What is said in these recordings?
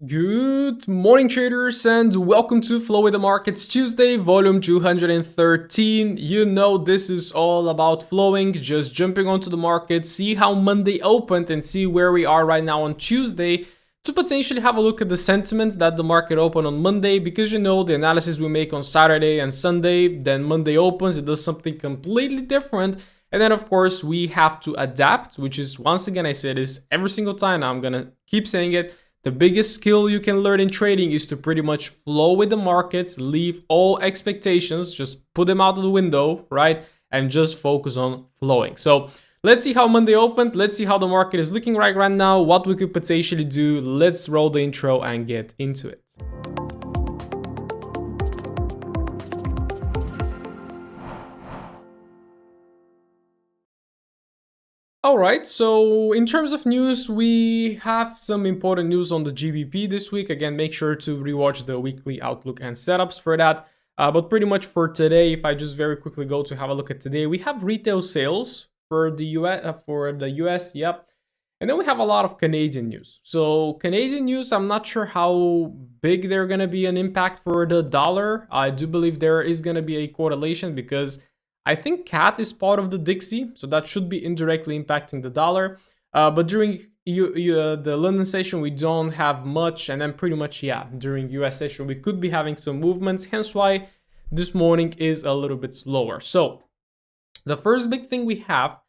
Good morning, traders, and welcome to Flow with the Markets Tuesday, volume 213. You know, this is all about flowing, just jumping onto the market, see how Monday opened, and see where we are right now on Tuesday to potentially have a look at the sentiment that the market opened on Monday. Because you know, the analysis we make on Saturday and Sunday, then Monday opens, it does something completely different. And then, of course, we have to adapt, which is, once again, I say this every single time. Now I'm gonna keep saying it. The biggest skill you can learn in trading is to pretty much flow with the markets, leave all expectations, just put them out of the window, right? And just focus on flowing. So let's see how Monday opened. Let's see how the market is looking right now, what we could potentially do. Let's roll the intro and get into it. All right, so in terms of news, we have some important news on the GBP this week. Again, make sure to rewatch the weekly outlook and setups for that. But pretty much for today, if I just very quickly go to have a look at today, we have retail sales for the US, yep. And then we have a lot of Canadian news. So Canadian news, I'm not sure how big they're going to be an impact for the dollar. I do believe there is going to be a correlation because I think CAT is part of the Dixie, so that should be indirectly impacting the dollar. But during the London session, we don't have much, and then pretty much, yeah, during US session, we could be having some movements, hence why this morning is a little bit slower. So the first big thing we have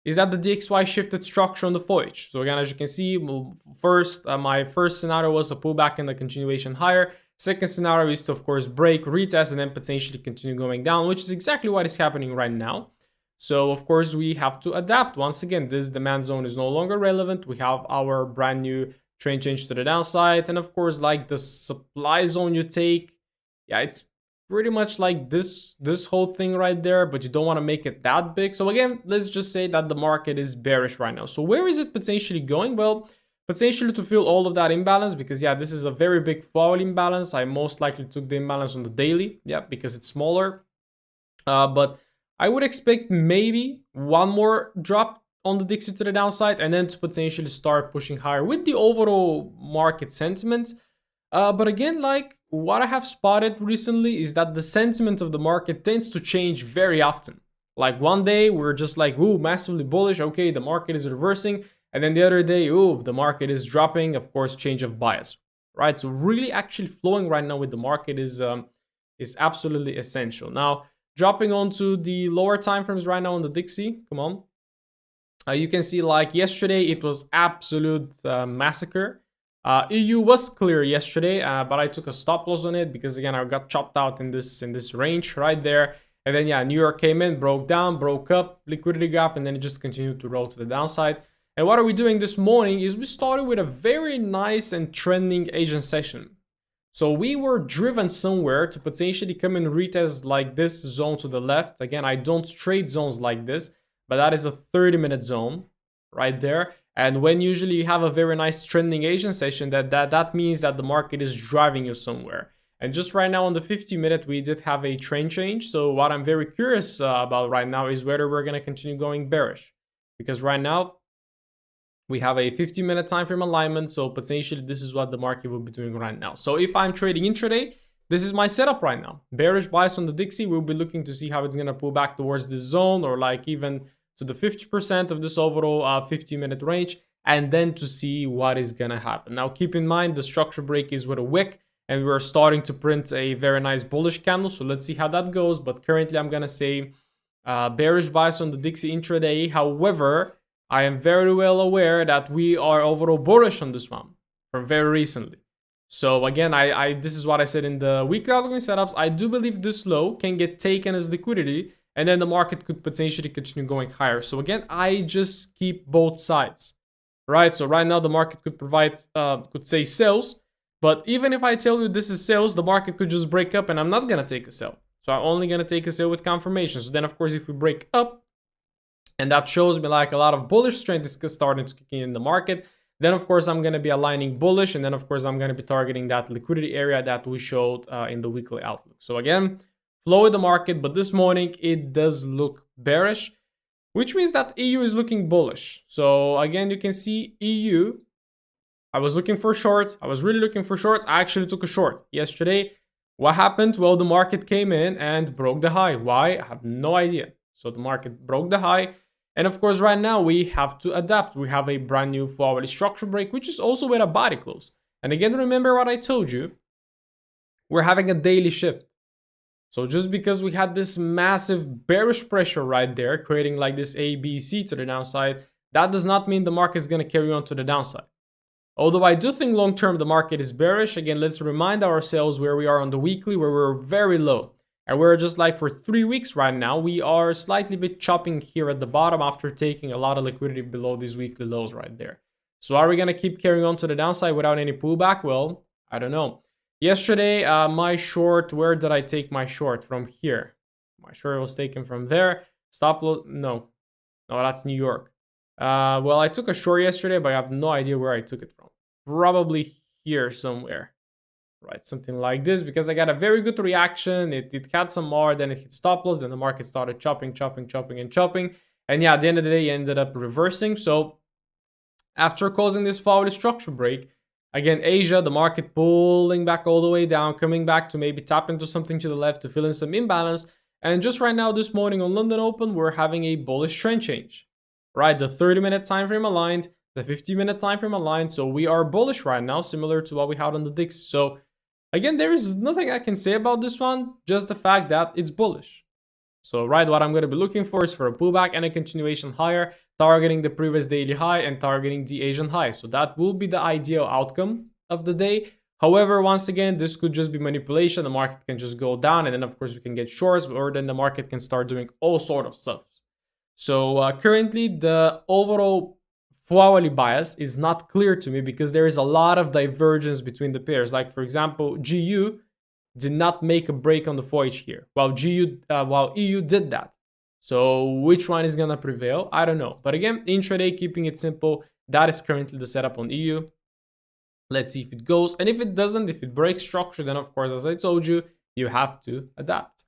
is that the DXY shifted structure on the foliage. So again, as you can see, my first scenario was a pullback and a continuation higher. Second scenario is to, of course, break, retest, and then potentially continue going down, which is exactly what is happening right now. So, of course, we have to adapt. Once again, this demand zone is no longer relevant. We have our brand new trend change to the downside. And, of course, like the supply zone you take, yeah, it's pretty much like this whole thing right there, but you don't want to make it that big. So, again, let's just say that the market is bearish right now. So, where is it potentially going? Well, potentially to fill all of that imbalance, because yeah, this is a very big fall imbalance. I most likely took the imbalance on the daily, yeah, because it's smaller. But I would expect maybe one more drop on the Dixie to the downside, and then to potentially start pushing higher with the overall market sentiment. But again, like what I have spotted recently is that the sentiment of the market tends to change very often. Like one day we're just like, ooh, massively bullish. Okay, the market is reversing. And then the other day, ooh, the market is dropping. Of course, change of bias, right? So really, actually flowing right now with the market is absolutely essential. Now, dropping onto the lower time frames right now on the Dixie. Come on, you can see like yesterday it was absolute massacre. EU was clear yesterday, but I took a stop loss on it because again I got chopped out in this range right there. And then yeah, New York came in, broke down, broke up, liquidity gap, and then it just continued to roll to the downside. And what are we doing this morning is we started with a very nice and trending Asian session. So we were driven somewhere to potentially come and retest like this zone to the left. Again, I don't trade zones like this, but that is a 30-minute zone right there. And when usually you have a very nice trending Asian session, that means that the market is driving you somewhere. And just right now on the 50-minute, we did have a trend change. So what I'm very curious about right now is whether we're going to continue going bearish. Because right now, we have a 50-minute time frame alignment, so potentially this is what the market will be doing right now. So if I'm trading intraday, this is my setup right now. Bearish bias on the Dixie, we'll be looking to see how it's going to pull back towards this zone or like even to the 50% of this overall 50-minute range, and then to see what is going to happen. Now, keep in mind, the structure break is with a wick, and we're starting to print a very nice bullish candle, so let's see how that goes. But currently, I'm going to say bearish bias on the Dixie intraday. However, I am very well aware that we are overall bullish on this one from very recently. So again, this is what I said in the weekly outlook setups. I do believe this low can get taken as liquidity, and then the market could potentially continue going higher. So again, I just keep both sides, right? So right now the market could provide, could say sales, but even if I tell you this is sales, the market could just break up, and I'm not gonna take a sell. So I'm only gonna take a sell with confirmation. So then, of course, if we break up, and that shows me like a lot of bullish strength is starting to kick in the market, then of course I'm going to be aligning bullish, and then of course I'm going to be targeting that liquidity area that we showed in the weekly outlook. So again, flow with the market, but this morning it does look bearish, which means that EU is looking bullish. So again, you can see EU I was looking for shorts. I was really looking for shorts. I actually took a short yesterday. What happened? Well, the market came in and broke the high. Why? I have no idea. So the market broke the high. And of course, right now we have to adapt. We have a brand new hourly structure break, which is also with a body close. And again, remember what I told you. We're having a daily shift. So just because we had this massive bearish pressure right there, creating like this ABC to the downside, that does not mean the market is going to carry on to the downside. Although I do think long term the market is bearish. Again, let's remind ourselves where we are on the weekly, where we're very low. And we're just like for 3 weeks right now, we are slightly bit chopping here at the bottom after taking a lot of liquidity below these weekly lows right there. So are we going to keep carrying on to the downside without any pullback? Well, I don't know. Yesterday, my short, where did I take my short? From here. My short was taken from there. Stop loss, no, that's New York. Well, I took a short yesterday, but I have no idea where I took it from. Probably here somewhere, right? Something like this, because I got a very good reaction. It had some more, then it hit stop loss, then the market started chopping. And yeah, at the end of the day, it ended up reversing. So after causing this hourly structure break, again, Asia, the market pulling back all the way down, coming back to maybe tap into something to the left to fill in some imbalance. And just right now, this morning on London Open, we're having a bullish trend change, right? The 30-minute time frame aligned, the 50-minute time frame aligned. So we are bullish right now, similar to what we had on the DIX. So again, there is nothing I can say about this one, just the fact that it's bullish. So right, what I'm going to be looking for is for a pullback and a continuation higher, targeting the previous daily high and targeting the Asian high. So that will be the ideal outcome of the day. However, once again, this could just be manipulation. The market can just go down, and then of course we can get shorts, or then the market can start doing all sort of stuff. So currently the overall hourly bias is not clear to me because there is a lot of divergence between the pairs. Like for example, GU did not make a break on the Forex here, while EU did that. So which one is gonna prevail? I don't know. But again, intraday, keeping it simple, that is currently the setup on EU. Let's see if it goes. And if it doesn't, if it breaks structure, then of course, as I told you, you have to adapt.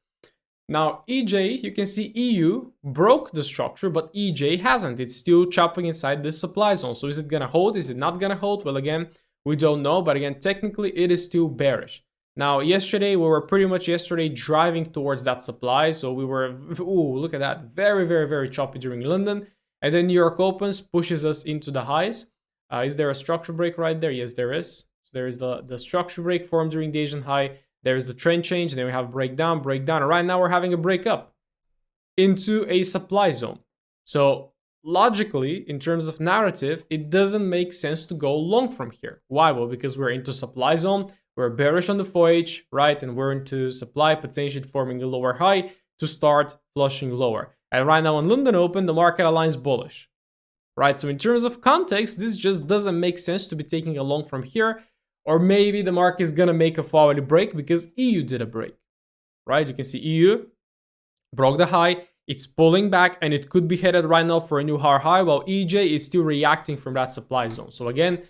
Now, EJ, you can see EU broke the structure, but EJ hasn't. It's still chopping inside this supply zone. So is it gonna hold? Is it not gonna hold? Well, again, we don't know. But again, technically, it is still bearish. Now, yesterday, we were pretty much driving towards that supply. So we were, ooh, look at that. Very, very, very choppy during London. And then New York opens, pushes us into the highs. Is there a structure break right there? Yes, there is. So there is the structure break formed during the Asian high. There's the trend change. And then we have breakdown. And right now, we're having a break up into a supply zone. So logically, in terms of narrative, it doesn't make sense to go long from here. Why? Well, because we're into supply zone. We're bearish on the Forex, right? And we're into supply, potentially forming a lower high to start flushing lower. And right now on London Open, the market aligns bullish, right? So in terms of context, this just doesn't make sense to be taking a long from here. Or maybe the market is going to make a hourly break because EU did a break, right? You can see EU broke the high. It's pulling back and it could be headed right now for a new high, while EJ is still reacting from that supply zone. So again,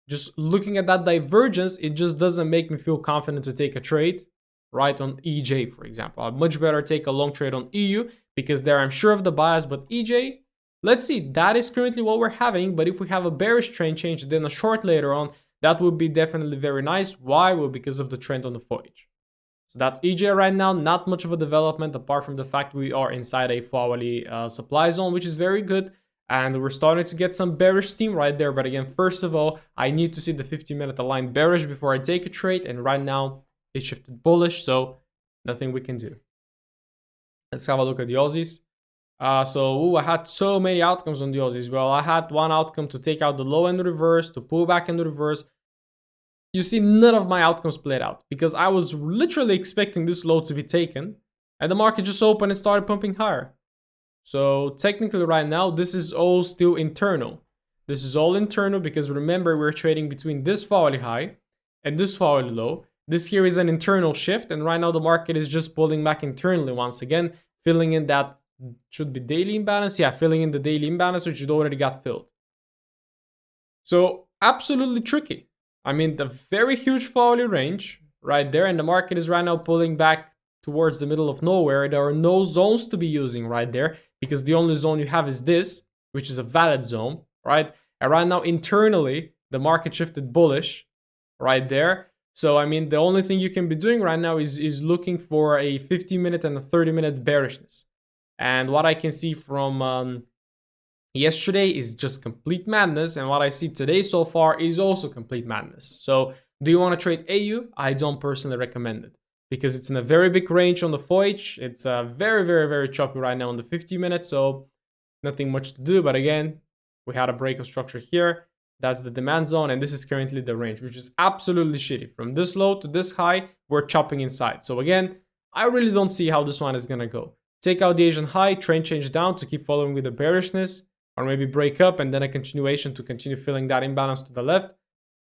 just looking at that divergence, it just doesn't make me feel confident to take a trade, right, on EJ, for example. I'd much better take a long trade on EU because there I'm sure of the bias, but EJ, let's see, that is currently what we're having. But if we have a bearish trend change, then a short later on, that would be definitely very nice. Why? Well, because of the trend on the Forex. So that's EJ right now, not much of a development apart from the fact we are inside a hourly supply zone, which is very good. And we're starting to get some bearish steam right there. But again, first of all, I need to see the 50-minute aligned bearish before I take a trade. And right now, it shifted bullish, so nothing we can do. Let's have a look at the Aussies. I had so many outcomes on the Aussies. Well, I had one outcome to take out the low end reverse, to pull back in the reverse. You see, none of my outcomes played out because I was literally expecting this low to be taken. And the market just opened and started pumping higher. So technically right now, this is all still internal. This is all internal because remember, we're trading between this hourly high and this hourly low. This here is an internal shift. And right now the market is just pulling back internally once again, filling in that should be daily imbalance. Yeah, filling in the daily imbalance, which it already got filled. So absolutely tricky. I mean, the very huge hourly range right there. And the market is right now pulling back towards the middle of nowhere. There are no zones to be using right there because the only zone you have is this, which is a valid zone, right? And right now internally, the market shifted bullish right there. So I mean, the only thing you can be doing right now is looking for a 50-minute and a 30-minute bearishness. And what I can see from yesterday is just complete madness, and what I see today so far is also complete madness. So do you want to trade AU? I don't personally recommend it because it's in a very big range on the FOH. It's very, very, very choppy right now on the 50 minutes, so nothing much to do. But again, we had a break of structure here. That's the demand zone, and this is currently the range, which is absolutely shitty. From this low to this high, we're chopping inside. So again, I really don't see how this one is gonna go. Take out the Asian high, trend change down to keep following with the bearishness, or maybe break up and then a continuation to continue filling that imbalance to the left.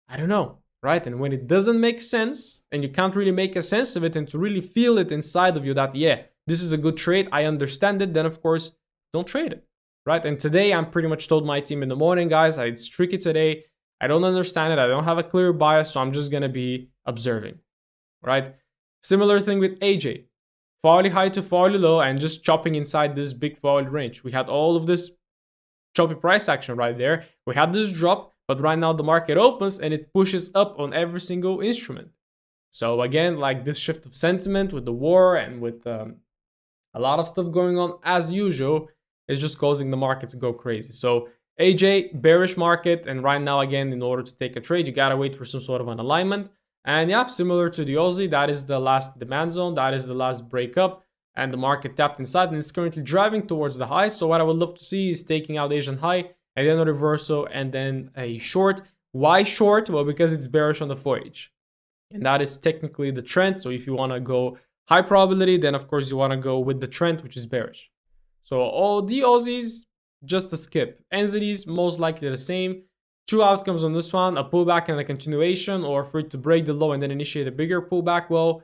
I don't know, right? And when it doesn't make sense and you can't really make a sense of it and to really feel it inside of you that, yeah, this is a good trade, I understand it, then of course, don't trade it, right? And today I'm pretty much told my team in the morning, guys, it's tricky today. I don't understand it. I don't have a clear bias, so I'm just going to be observing, right? Similar thing with AJ. Hourly high to hourly low and just chopping inside this big hourly range. We had all of this choppy price action right there. We had this drop, but right now the market opens and it pushes up on every single instrument. So again, like this shift of sentiment with the war and with a lot of stuff going on as usual is just causing the market to go crazy. So AJ, bearish market, and right now again, in order to take a trade, you gotta wait for some sort of an alignment. And yeah, similar to the Aussie, that is the last demand zone, that is the last breakup, and the market tapped inside and it's currently driving towards the high. So what I would love to see is taking out Asian high and then a reversal and then a short. Why short? Well, because it's bearish on the 4H. And that is technically the trend. So if you want to go high probability, then of course you want to go with the trend, which is bearish. So all the Aussies, just a skip. NZDs, most likely the same. Two outcomes on this one, a pullback and a continuation, or for it to break the low and then initiate a bigger pullback. Well,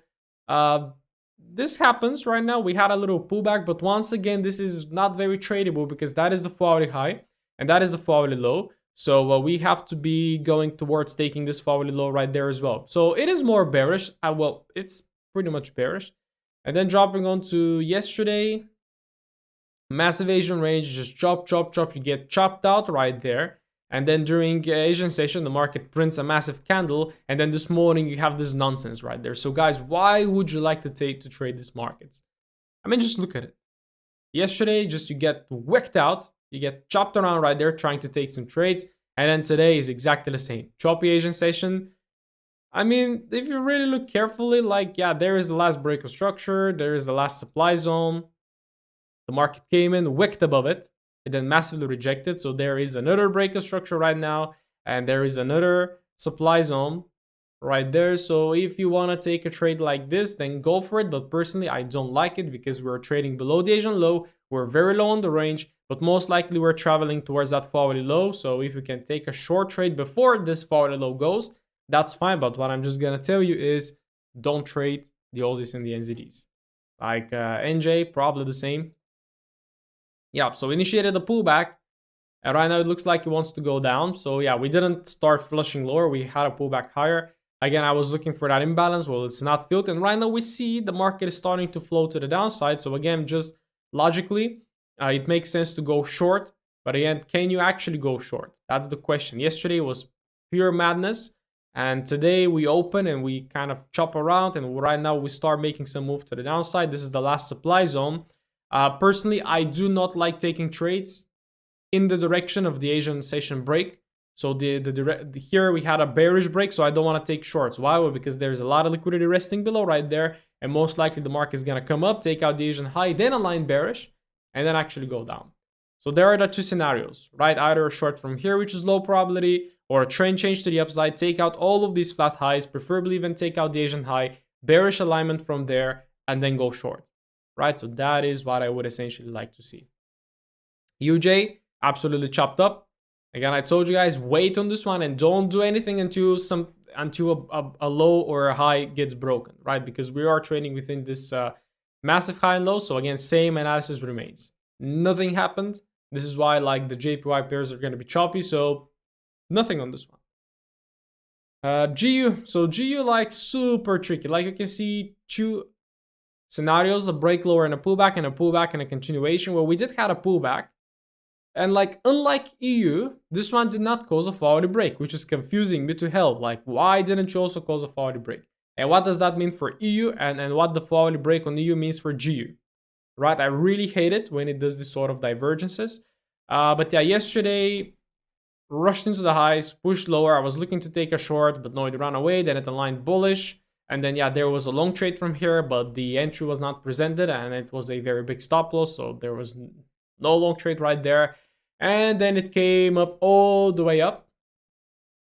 this happens right now. We had a little pullback, but once again, this is not very tradable because that is the 4-hourly high and that is the 4-hourly low. So we have to be going towards taking this 4-hourly low right there as well. So it is more bearish. Well, it's pretty much bearish. And then dropping on to yesterday, massive Asian range, just chop, chop, chop. You get chopped out right there. And then during Asian session, the market prints a massive candle. And then this morning, you have this nonsense right there. So guys, why would you like to trade these markets? I mean, just look at it. Yesterday, just you get whacked out. You get chopped around right there trying to take some trades. And then today is exactly the same. Choppy Asian session. I mean, if you really look carefully, like, yeah, there is the last break of structure. There is the last supply zone. The market came in, wicked above it. It then massively rejected. So there is another break of structure right now. And there is another supply zone right there. So if you want to take a trade like this, then go for it. But personally, I don't like it because we're trading below the Asian low. We're very low on the range, but most likely we're traveling towards that 4-hourly low. So if you can take a short trade before this 4-hourly low goes, that's fine. But what I'm just going to tell you is don't trade the Aussies and the NZDs. Like NJ, probably the same. Yeah, so initiated a pullback. And right now it looks like it wants to go down. So yeah, we didn't start flushing lower. We had a pullback higher. Again, I was looking for that imbalance. Well, it's not filled. And right now we see the market is starting to flow to the downside. So again, just logically, it makes sense to go short. But again, can you actually go short? That's the question. Yesterday was pure madness. And today we open and we kind of chop around. And right now we start making some move to the downside. This is the last supply zone. Personally, I do not like taking trades in the direction of the Asian session break. So here we had a bearish break, so I don't want to take shorts. Why? Well, because there's a lot of liquidity resting below right there, and most likely the market is going to come up, take out the Asian high, then align bearish, and then actually go down. So there are the two scenarios, right? Either a short from here, which is low probability, or a trend change to the upside, take out all of these flat highs, preferably even take out the Asian high, bearish alignment from there, and then go short, right? So that is what I would essentially like to see. UJ, absolutely chopped up. Again, I told you guys, wait on this one and don't do anything until a low or a high gets broken, right? Because we are trading within this massive high and low. So again, same analysis remains. Nothing happened. This is why like the JPY pairs are going to be choppy. So nothing on this one. GU. So GU like super tricky. Like you can see two scenarios, a break lower and a pullback and a continuation. Well, we did have a pullback. And like, unlike EU, this one did not cause a forward break, which is confusing me to hell. Like, why didn't you also cause a forward break? And what does that mean for EU, and what the forward break on EU means for GU, right? I really hate it when it does this sort of divergences. But yeah, yesterday, rushed into the highs, pushed lower. I was looking to take a short, but no, it ran away. Then it aligned bullish. And then, yeah, there was a long trade from here, but the entry was not presented and it was a very big stop loss. So there was no long trade right there. And then it came up all the way up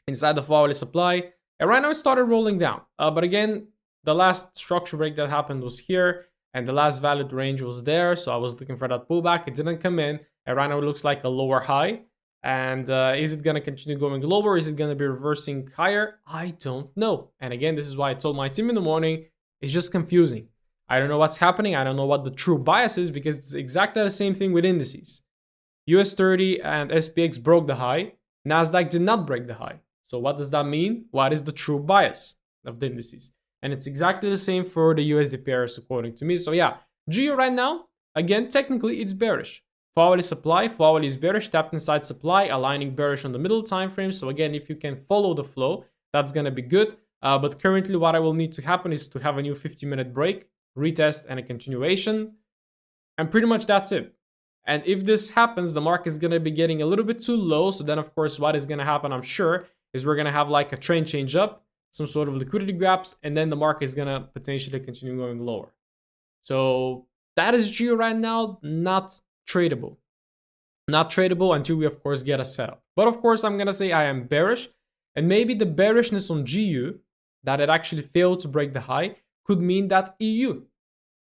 inside the hourly supply. And right now it started rolling down. But again, the last structure break that happened was here. And the last valid range was there. So I was looking for that pullback. It didn't come in. And right now it looks like a lower high. And is it going to continue going lower? Is it going to be reversing higher? I don't know. And again, this is why I told my team in the morning, it's just confusing. I don't know what's happening. I don't know what the true bias is because it's exactly the same thing with indices. US 30 and SPX broke the high. NASDAQ did not break the high. So what does that mean? What is the true bias of the indices? And it's exactly the same for the USD pairs according to me. So yeah, GU right now, again, technically it's bearish. Hourly supply, hourly is bearish, tapped inside supply, aligning bearish on the middle time frame. So again, if you can follow the flow, that's going to be good. But currently what I will need to happen is to have a new 50-minute break, retest, and a continuation. And pretty much that's it. And if this happens, the market is going to be getting a little bit too low. So then, of course, what is going to happen, I'm sure, is we're going to have like a trend change up, some sort of liquidity grabs, and then the market is going to potentially continue going lower. So that is GU right now, not tradable. Not tradable until we, of course, get a setup. But of course, I'm going to say I am bearish. And maybe the bearishness on GU, that it actually failed to break the high, could mean that EU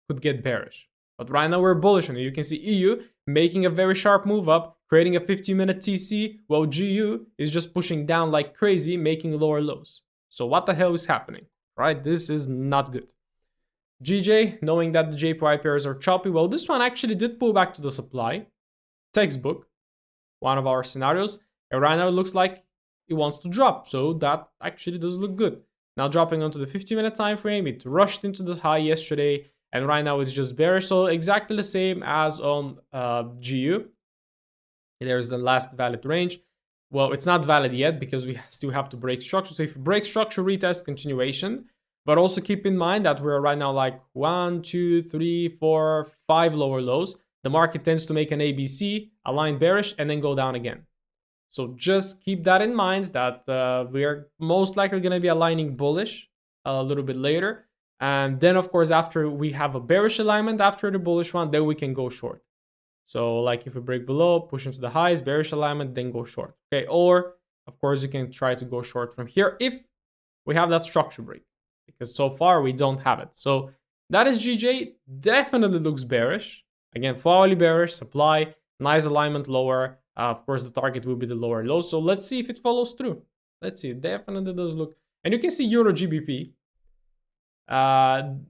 could get bearish. But right now we're bullish on it. You can see EU making a very sharp move up, creating a 50-minute TC, while GU is just pushing down like crazy, making lower lows. So what the hell is happening, right? This is not good. GJ, knowing that the JPY pairs are choppy, well, this one actually did pull back to the supply. Textbook, one of our scenarios. And right now it looks like it wants to drop. So that actually does look good. Now dropping onto the 50-minute time frame, it rushed into the high yesterday. And right now it's just bearish. So exactly the same as on GU. There's the last valid range. Well, it's not valid yet because we still have to break structure. So if you break structure, retest, continuation. But also keep in mind that we're right now like 1, 2, 3, 4, 5 lower lows. The market tends to make an ABC, align bearish, and then go down again. So just keep that in mind that we are most likely going to be aligning bullish a little bit later. And then, of course, after we have a bearish alignment after the bullish one, then we can go short. So like if we break below, push into the highs, bearish alignment, then go short. Okay, or of course, you can try to go short from here if we have that structure break. Because so far we don't have it. So that is GJ. Definitely looks bearish. Again, hourly bearish, supply, nice alignment lower. Of course, the target will be the lower low. So let's see if it follows through. Let's see. It definitely does look. And you can see Euro GBP.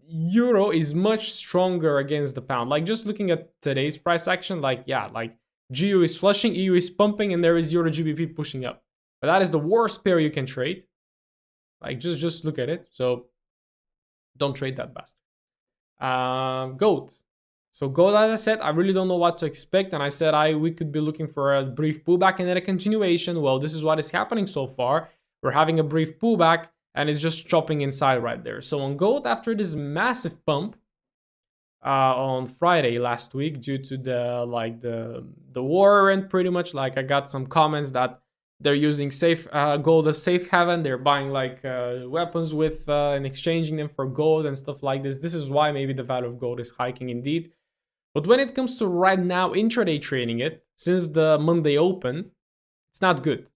Euro is much stronger against the pound. Like just looking at today's price action, like yeah, like GU is flushing, EU is pumping, and there is Euro GBP pushing up. But that is the worst pair you can trade. Like just look at it. So don't trade that bastard. Gold. So gold, as I said, I really don't know what to expect. And I said we could be looking for a brief pullback and then a continuation. Well, this is what is happening so far. We're having a brief pullback and it's just chopping inside right there. So on gold, after this massive pump on Friday last week due to the war, and pretty much like I got some comments that they're using gold as safe haven. They're buying like weapons with and exchanging them for gold and stuff like this. This is why maybe the value of gold is hiking indeed. But when it comes to right now intraday trading it, since the Monday open, it's not good.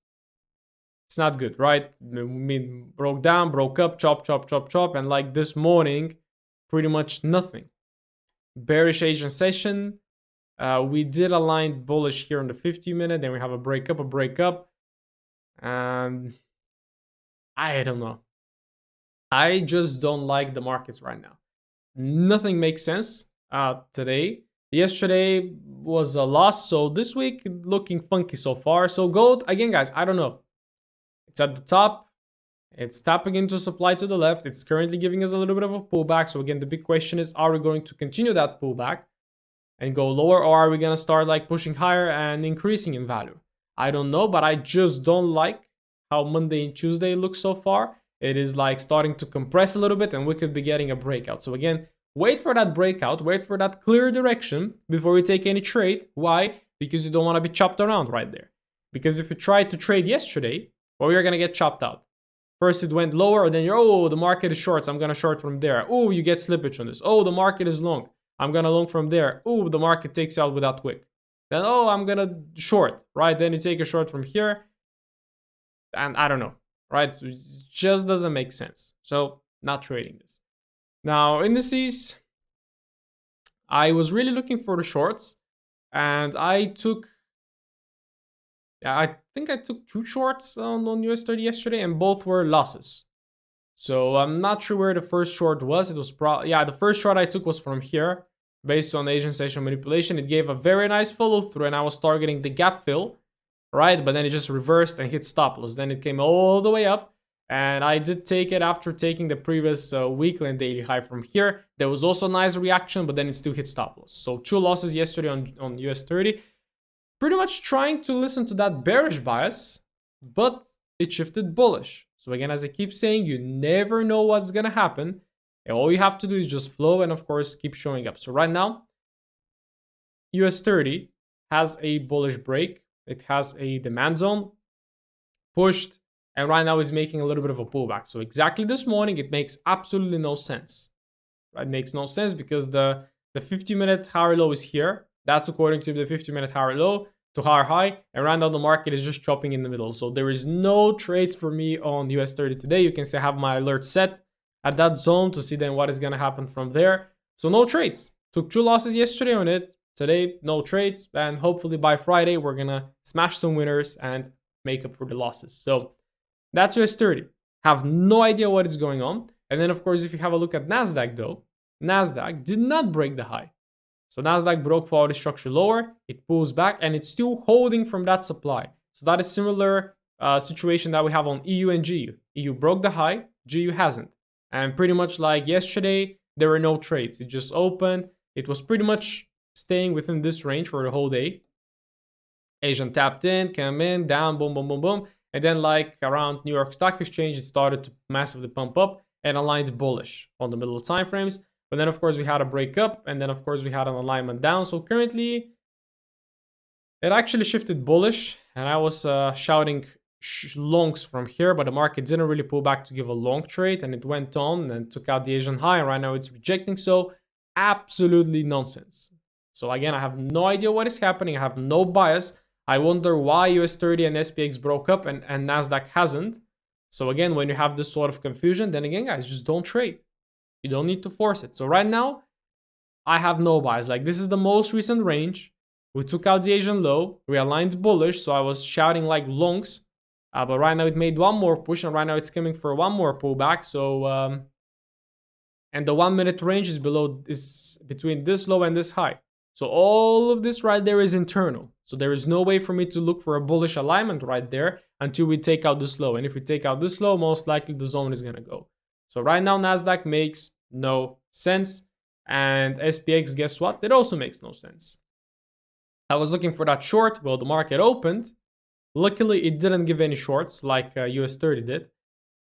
It's not good, right? I mean, broke down, broke up, chop, chop, chop, chop. And like this morning, pretty much nothing. Bearish Asian session. We did align bullish here on the 50-minute. Then we have a breakup. And I don't know. I just don't like the markets right now. Nothing makes sense today. Yesterday was a loss. So this week looking funky so far. So gold, again, guys, I don't know. It's at the top. It's tapping into supply to the left. It's currently giving us a little bit of a pullback. So again, the big question is, are we going to continue that pullback? and go lower, or are we gonna start like pushing higher and increasing in value? I don't know, but I just don't like how Monday and Tuesday look so far. It is like starting to compress a little bit, and we could be getting a breakout. So again, wait for that breakout, wait for that clear direction before you take any trade. Why? Because you don't want to be chopped around right there. Because if you tried to trade yesterday, well, you're gonna get chopped out. First it went lower, then you're, oh, the market is short, so I'm gonna short from there. Oh, you get slippage on this. Oh, the market is long, I'm gonna long from there. Oh, the market takes you out with that wick. Then, oh, I'm gonna short, right? Then you take a short from here, and I don't know, right? So it just doesn't make sense. So not trading this. Now, indices, I was really looking for the shorts, and I took, I think I took 2 shorts on US30 yesterday, and both were losses. So I'm not sure where the first short was. It was probably, yeah, the first short I took was from here, based on Asian session manipulation. It gave a very nice follow through, and I was targeting the gap fill, right? But then it just reversed and hit stop loss. Then it came all the way up, and I did take it after taking the previous weekly and daily high from here. There was also a nice reaction, but then it still hit stop loss. So 2 losses yesterday on US30. Pretty much trying to listen to that bearish bias, but it shifted bullish. So again, as I keep saying, you never know what's gonna happen. And all you have to do is just flow and of course keep showing up. So right now, US30 has a bullish break. It has a demand zone pushed, and right now is making a little bit of a pullback. So exactly this morning, it makes absolutely no sense. It makes no sense because the 50-minute higher low is here. That's according to the 50-minute higher low to higher high, and right now the market is just chopping in the middle. So there is no trades for me on US30 today. You can say I have my alert set at that zone to see then what is gonna happen from there. So no trades. Took 2 losses yesterday on it. Today, no trades, and hopefully by Friday we're gonna smash some winners and make up for the losses. So that's US30. Have no idea what is going on. And then of course, if you have a look at NASDAQ though, NASDAQ did not break the high. So NASDAQ broke quality structure lower, it pulls back, and it's still holding from that supply. So that is similar situation that we have on EU and GU. EU broke the high, GU hasn't. And pretty much like yesterday, there were no trades. It just opened. It was pretty much staying within this range for the whole day. Asian tapped in, came in, down, boom, boom, boom, boom. And then like around New York Stock Exchange, it started to massively pump up and aligned bullish on the middle of time frames. But then, of course, we had a break up, and then, of course, we had an alignment down. So currently, it actually shifted bullish, and I was shouting longs from here, but the market didn't really pull back to give a long trade, and it went on and took out the Asian high, and right now it's rejecting. So absolutely nonsense. So again, I have no idea what is happening. I have no bias. I wonder why US30 and SPX broke up and NASDAQ hasn't. So again, when you have this sort of confusion, then again, guys, just don't trade. You don't need to force it. So right now, I have no bias. Like this is the most recent range. We took out the Asian low. We aligned bullish. So I was shouting like longs. But right now it made one more push. And right now it's coming for one more pullback. So, and the 1 minute range is between this low and this high. So all of this right there is internal. So there is no way for me to look for a bullish alignment right there until we take out this low. And if we take out this low, most likely the zone is going to go. So right now, NASDAQ makes no sense. And SPX, guess what? It also makes no sense. I was looking for that short. Well, the market opened. Luckily, it didn't give any shorts like US30 did.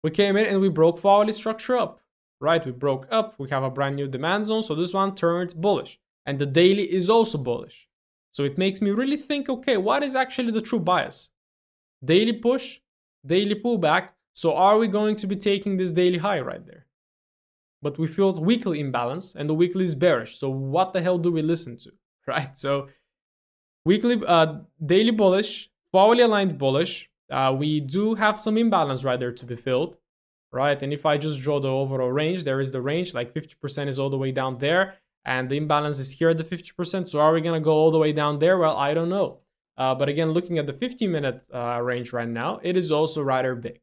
We came in and we broke quality structure up, right? We broke up. We have a brand new demand zone. So this one turned bullish. And the daily is also bullish. So it makes me really think, okay, what is actually the true bias? Daily push, daily pullback. So are we going to be taking this daily high right there? But we feel weekly imbalance and the weekly is bearish. So what the hell do we listen to, right? So weekly, daily bullish, fully aligned bullish. We do have some imbalance right there to be filled, right? And if I just draw the overall range, there is the range, like 50% is all the way down there. And the imbalance is here at the 50%. So are we going to go all the way down there? Well, I don't know. But again, looking at the 50-minute range right now, it is also rather big.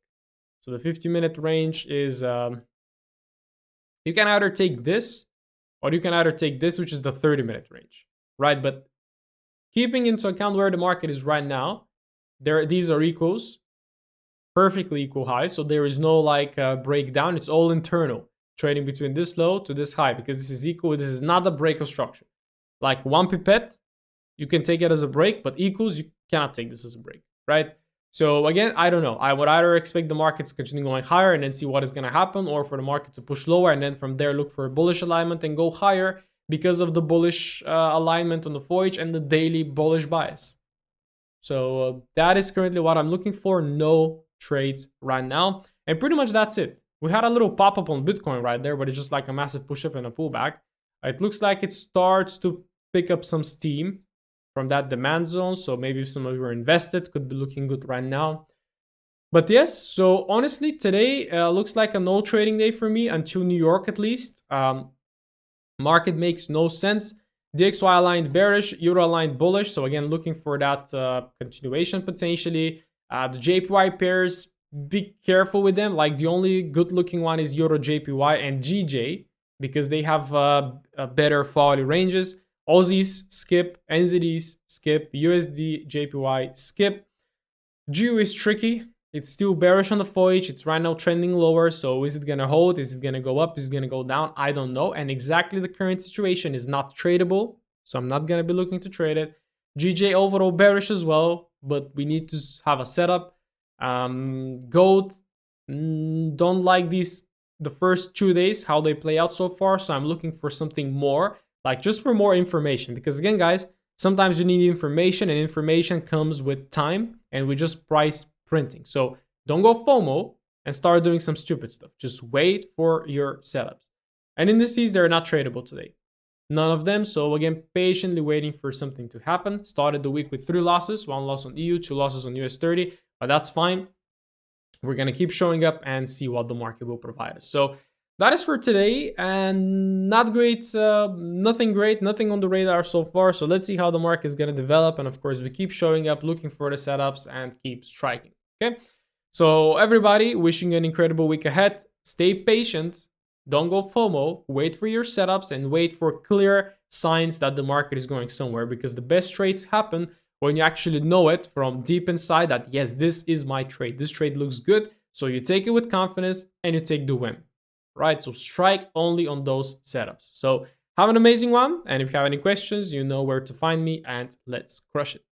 So the 50-minute range is, you can either take this or you can either take this, which is the 30-minute range, right? But keeping into account where the market is right now, these are equals, perfectly equal highs. So there is no like breakdown. It's all internal, trading between this low to this high because this is equal. This is not a break of structure. like 1 pipette, you can take it as a break, but equals, you cannot take this as a break, right? So again, I don't know. I would either expect the market to continue going higher and then see what is going to happen, or for the market to push lower and then from there look for a bullish alignment and go higher because of the bullish alignment on the Forex and the daily bullish bias. So that is currently what I'm looking for. No trades right now. And pretty much that's it. We had a little pop-up on Bitcoin right there, but it's just like a massive push-up and a pullback. It looks like it starts to pick up some steam from that demand zone. So maybe if some of you are invested, could be looking good right now. But yes, so honestly, today looks like a no trading day for me until New York at least. Market makes no sense. DXY aligned bearish, Euro aligned bullish. So again, looking for that continuation potentially. The JPY pairs, be careful with them. Like the only good looking one is Euro JPY and GJ because they have better quality ranges. Aussies, skip. NZDs, skip. USD, JPY, skip. GU is tricky. It's still bearish on the Forex. It's right now trending lower. So is it going to hold? Is it going to go up? Is it going to go down? I don't know. And exactly the current situation is not tradable. So I'm not going to be looking to trade it. GJ overall bearish as well, but we need to have a setup. Gold, don't like the first 2 days, how they play out so far. So I'm looking for something more, like just for more information. Because again, guys, sometimes you need information and information comes with time and we just price printing. So don't go FOMO and start doing some stupid stuff. Just wait for your setups. And indices, they're not tradable today. None of them. So again, patiently waiting for something to happen. Started the week with 3 losses, 1 loss on EU, 2 losses on US 30, but that's fine. We're going to keep showing up and see what the market will provide us. So that is for today, and not great, nothing great, nothing on the radar so far. So let's see how the market is going to develop. And of course, we keep showing up, looking for the setups and keep striking. Okay. So everybody, wishing you an incredible week ahead. Stay patient. Don't go FOMO. Wait for your setups and wait for clear signs that the market is going somewhere, because the best trades happen when you actually know it from deep inside that, yes, this is my trade. This trade looks good. So you take it with confidence and you take the win. Right? So strike only on those setups. So have an amazing one. And if you have any questions, you know where to find me, and let's crush it.